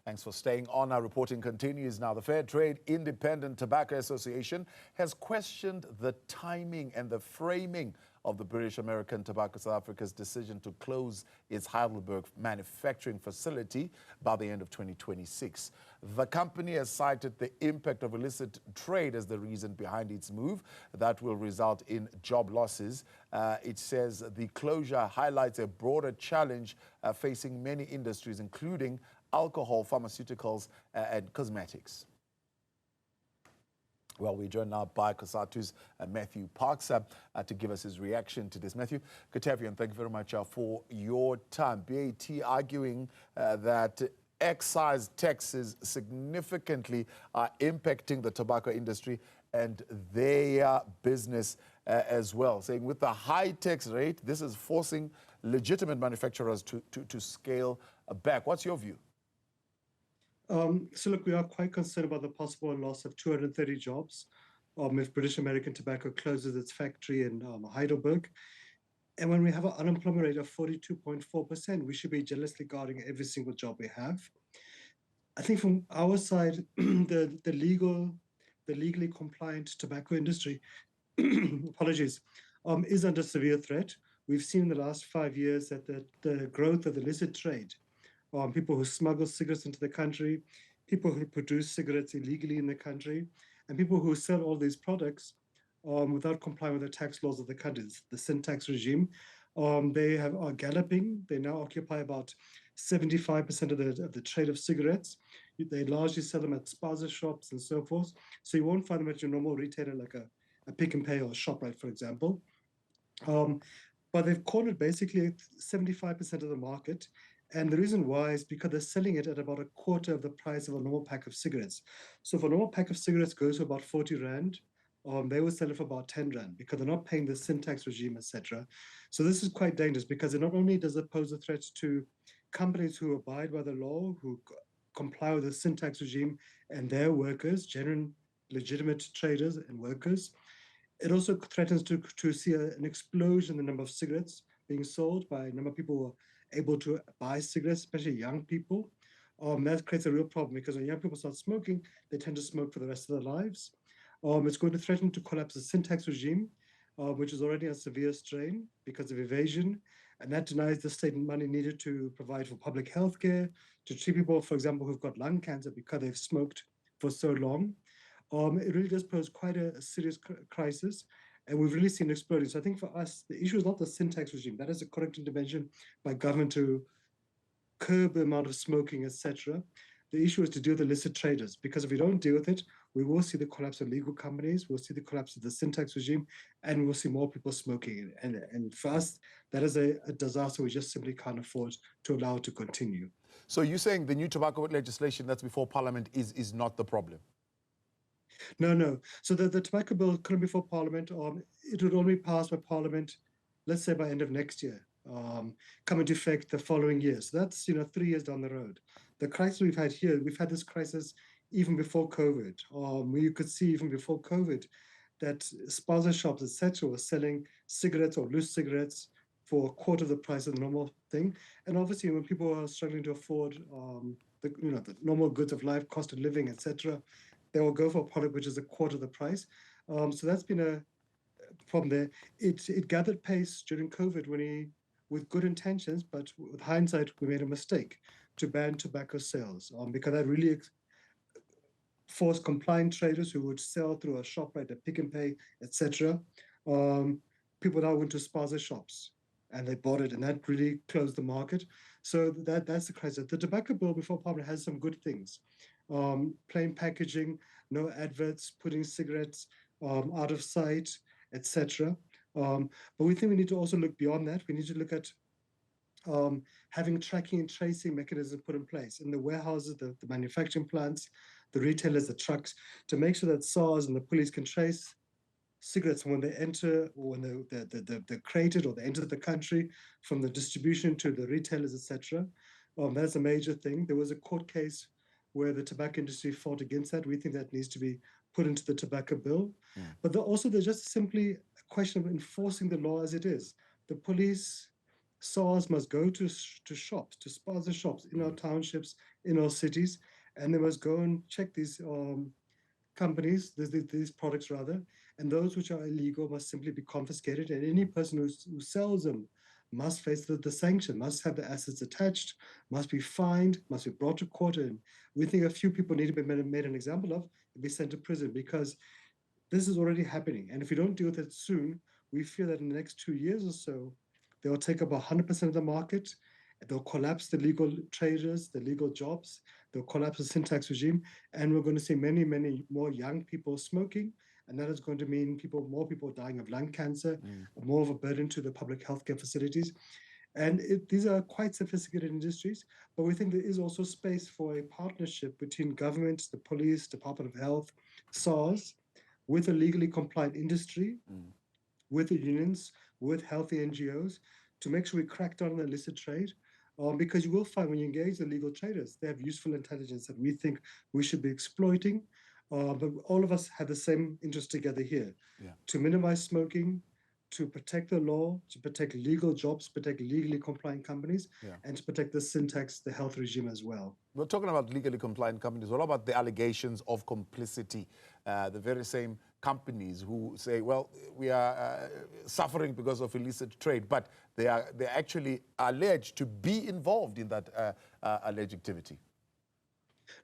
Thanks for staying on. Our reporting continues now. The Fair Trade Independent Tobacco Association has questioned the timing and the framing of the British American Tobacco South Africa's decision to close its Heidelberg manufacturing facility by the end of 2026. The company has cited the impact of illicit trade as the reason behind its move that will result in job losses. It says the closure highlights a broader challenge facing many industries, including alcohol, pharmaceuticals, and cosmetics. Well, we're joined now by Cosatu's Matthew Parks to give us his reaction to this. Matthew, good to have you, and thank you very much for your time. BAT arguing that excise taxes significantly are impacting the tobacco industry and their business as well, saying with the high tax rate, this is forcing legitimate manufacturers to scale back. What's your view? So look, we are quite concerned about the possible loss of 230 jobs if British American Tobacco closes its factory in Heidelberg. And when we have an unemployment rate of 42.4%, we should be jealously guarding every single job we have. I think from our side, the legally compliant tobacco industry, apologies, is under severe threat. We've seen in the last 5 years that the growth of the illicit trade, people who smuggle cigarettes into the country, people who produce cigarettes illegally in the country, and people who sell all these products without complying with the tax laws of the country, the sin tax regime. They are galloping. They now occupy about 75% of the trade of cigarettes. They largely sell them at spaza shops and so forth. So you won't find them at your normal retailer like a Pick n Pay or a ShopRite, for example. But they've cornered basically 75% of the market. And the reason why is because they're selling it at about a quarter of the price of a normal pack of cigarettes. So if a normal pack of cigarettes goes for about 40 Rand, they will sell it for about 10 Rand because they're not paying the sin tax regime, etc. So this is quite dangerous because it not only does it pose a threat to companies who abide by the law, who comply with the sin tax regime and their workers, genuine legitimate traders and workers, it also threatens to see an explosion in the number of cigarettes being sold by a number of people who are able to buy cigarettes, especially young people. That creates a real problem because when young people start smoking, they tend to smoke for the rest of their lives. It's going to threaten to collapse the sin tax regime, which is already a severe strain because of evasion, and that denies the state money needed to provide for public health care, to treat people, for example, who've got lung cancer because they've smoked for so long. It really does pose quite a serious crisis. And we've really seen exploding. So I think for us, the issue is not the sin tax regime. That is a correct intervention by government to curb the amount of smoking, etc. The issue is to deal with illicit traders, because if we don't deal with it, we will see the collapse of legal companies, we'll see the collapse of the sin tax regime, and we'll see more people smoking. And for us, that is a disaster we just simply can't afford to allow it to continue. So you're saying the new tobacco legislation that's before Parliament is not the problem? No. So the tobacco bill couldn't be before Parliament. It would only pass by Parliament, let's say by end of next year, come into effect the following year. So that's 3 years down the road. The crisis we've had here, we've had this crisis even before COVID. You could see even before COVID that spaza shops, etc., were selling cigarettes or loose cigarettes for a quarter of the price of the normal thing. And obviously, when people are struggling to afford the normal goods of life, cost of living, etc., they will go for a product which is a quarter of the price. So that's been a problem there. It gathered pace during COVID with good intentions, but with hindsight, we made a mistake to ban tobacco sales because that really forced compliant traders who would sell through a ShopRite, a Pick n Pay, etc. People now went to spaza shops and they bought it, and that really closed the market. So that's the crisis. The tobacco bill before Parliament has some good things. Plain packaging, no adverts, putting cigarettes out of sight, etc. But we think we need to also look beyond that. We need to look at having tracking and tracing mechanisms put in place in the warehouses, the manufacturing plants, the retailers, the trucks, to make sure that SARS and the police can trace cigarettes when they enter, or when they're created or they enter the country, from the distribution to the retailers, etc. That's a major thing. There was a court case where the tobacco industry fought against that. We think that needs to be put into the tobacco bill. But there's just simply a question of enforcing the law as it is. The police SARS must go to shops, to spaza shops in our townships, in our cities, and they must go and check these companies, these products rather, and those which are illegal must simply be confiscated, and any person who sells them must face the sanction, must have the assets attached, must be fined, must be brought to court, and we think a few people need to be made an example of and be sent to prison, because this is already happening. And if we don't deal with it soon, we fear that in the next 2 years or so, they'll take up 100% of the market. They'll collapse the legal traders, the legal jobs. They'll collapse the syntax regime. And we're going to see many, many more young people smoking. And that is going to mean more people dying of lung cancer, more of a burden to the public healthcare facilities. And these are quite sophisticated industries, but we think there is also space for a partnership between government, the police, Department of Health, SARS, with a legally compliant industry, with the unions, with healthy NGOs, to make sure we crack down on the illicit trade. Because you will find when you engage the legal traders, they have useful intelligence that we think we should be exploiting. But all of us have the same interest together here, to minimize smoking, to protect the law, to protect legal jobs, protect legally compliant companies, and to protect the syntax, the health regime as well. We're talking about legally compliant companies. What about the allegations of complicity? The very same companies who say, well, we are suffering because of illicit trade, but they're actually alleged to be involved in that alleged activity.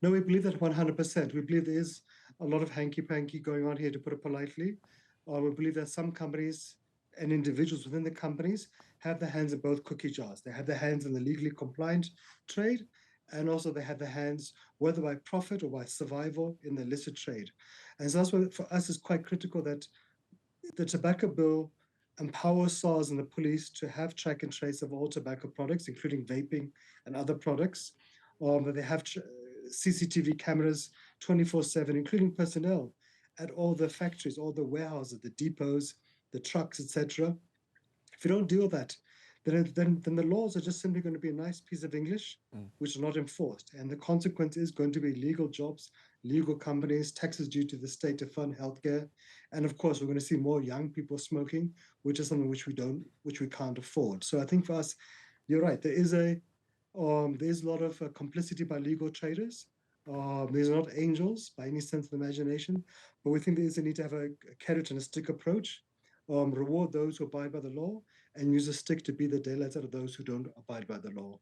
No, we believe that 100%. We believe there is a lot of hanky-panky going on here, to put it politely. We believe that some companies and individuals within the companies have their hands in both cookie jars. They have their hands in the legally compliant trade, and also they have their hands, whether by profit or by survival, in the illicit trade. And so that's why for us it's quite critical that the tobacco bill empowers SARS and the police to have track and trace of all tobacco products, including vaping and other products. That they have CCTV cameras 24/7, including personnel at all the factories, all the warehouses, the depots, the trucks, etc. If you don't deal with that, then the laws are just simply going to be a nice piece of English, which is not enforced. And the consequence is going to be legal jobs, legal companies, taxes due to the state to fund healthcare. And of course, we're going to see more young people smoking, which is something which we can't afford. So I think for us, you're right, there is a lot of complicity by legal traders. These are not angels by any sense of the imagination, but we think there is a need to have a carrot and a stick approach. Reward those who abide by the law, and use a stick to beat the daylights out of those who don't abide by the law.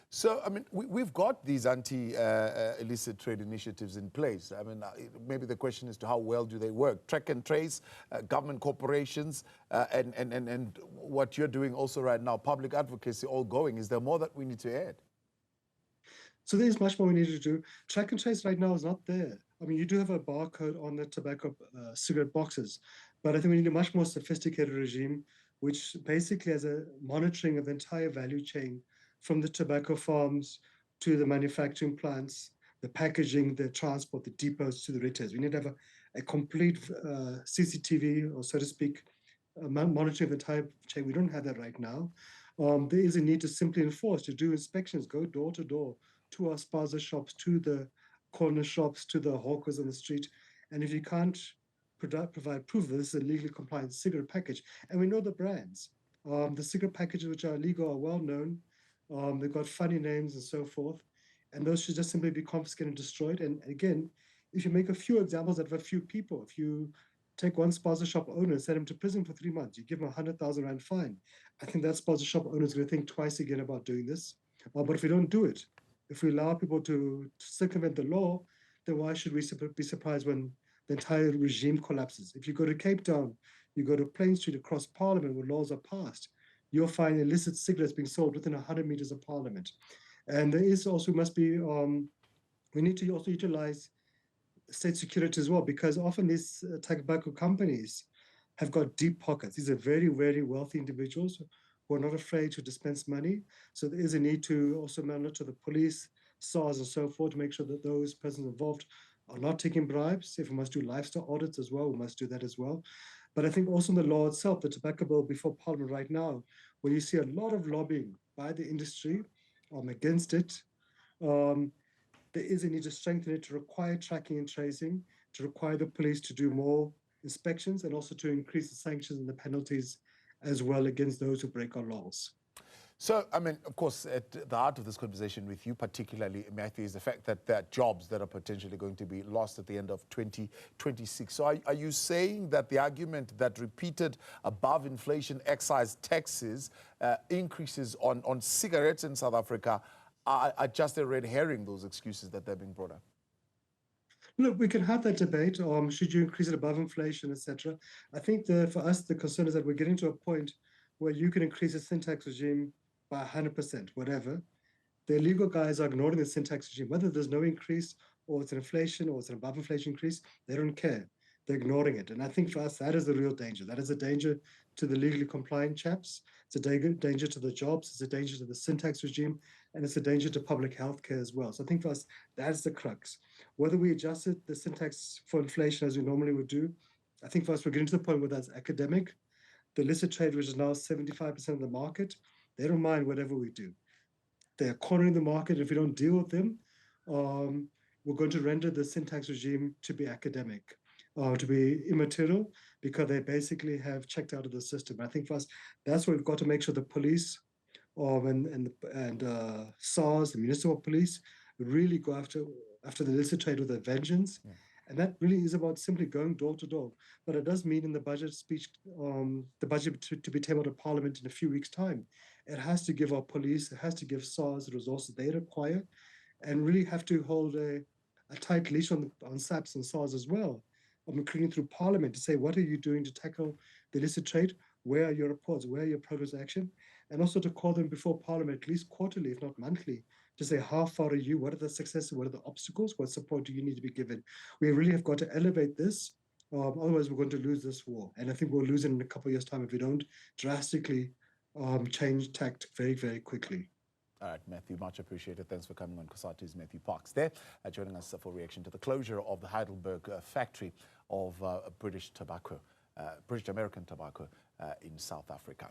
So, I mean, we've got these anti-illicit trade initiatives in place. I mean, maybe the question is to how well do they work? Track and trace, government corporations, and what you're doing also right now, public advocacy, all going. Is there more that we need to add? So there's much more we need to do. Track and trace right now is not there. I mean, you do have a barcode on the tobacco cigarette boxes, but I think we need a much more sophisticated regime, which basically has a monitoring of the entire value chain, from the tobacco farms to the manufacturing plants, the packaging, the transport, the depots to the retailers. We need to have a complete CCTV, or so to speak, monitoring of the entire chain. We don't have that right now. There is a need to simply enforce, to do inspections, go door to door, to our spaza shops, to the corner shops, to the hawkers on the street. And if you can't provide proof that this is a legally compliant cigarette package, and we know the brands, the cigarette packages which are illegal are well known. They've got funny names and so forth, and those should just simply be confiscated and destroyed. And again, if you make a few examples out of a few people, if you take one spaza shop owner and send him to prison for 3 months, you give him 100,000 rand fine, I think that spaza shop owner is going to think twice again about doing this. But if we don't do it, if we allow people to circumvent the law, then why should we be surprised when the entire regime collapses? If you go to Cape Town, you go to Plain Street across Parliament where laws are passed, you'll find illicit cigarettes being sold within 100 meters of Parliament. And there is also must be, we need to also utilize state security as well, because often these tobacco companies have got deep pockets. These are very, very wealthy individuals who are not afraid to dispense money. So there is a need to also monitor the police, SARS, and so forth, to make sure that those persons involved are not taking bribes. If we must do lifestyle audits as well, we must do that as well. But I think also in the law itself, the tobacco bill before Parliament right now, where you see a lot of lobbying by the industry against it, there is a need to strengthen it, to require tracking and tracing, to require the police to do more inspections, and also to increase the sanctions and the penalties as well against those who break our laws. So, I mean, of course, at the heart of this conversation with you, particularly, Matthew, is the fact that there are jobs that are potentially going to be lost at the end of 2026. So are you saying that the argument that repeated above-inflation excise taxes, increases on cigarettes in South Africa are just a red herring, those excuses that they're being brought up? Look, we can have that debate. Should you increase it above inflation, etc. I think for us, the concern is that we're getting to a point where you can increase the sin tax regime by 100%, whatever. The illegal guys are ignoring the sin tax regime. Whether there's no increase or it's an inflation or it's an above inflation increase, they don't care. They're ignoring it. And I think for us, that is the real danger. That is a danger to the legally compliant chaps. It's a danger to the jobs. It's a danger to the sin tax regime. And it's a danger to public health care as well. So I think for us, that's the crux. Whether we adjusted the sin tax for inflation as we normally would do, I think for us, we're getting to the point where that's academic. The illicit trade, which is now 75% of the market, they don't mind whatever we do. They're cornering the market. If we don't deal with them, we're going to render the sin tax regime to be academic, to be immaterial, because they basically have checked out of the system. I think for us, that's where we've got to make sure the police and SARS, the municipal police, really go after the illicit trade with a vengeance. Yeah. And that really is about simply going door to door. But it does mean in the budget speech, the budget to be tabled at Parliament in a few weeks' time, it has to give our police, it has to give SARS the resources they require, and really have to hold a tight leash on SAPS and SARS as well. Including through Parliament to say, what are you doing to tackle the illicit trade? Where are your reports? Where are your progress action? And also to call them before Parliament, at least quarterly, if not monthly, to say, how far are you? What are the successes? What are the obstacles? What support do you need to be given? We really have got to elevate this. Otherwise, we're going to lose this war. And I think we'll lose it in a couple of years' time if we don't drastically change tact very, very quickly. All right, Matthew, much appreciated. Thanks for coming on. Cosatu's Matthew Parks there, joining us for reaction to the closure of the Heidelberg factory of British American tobacco in South Africa.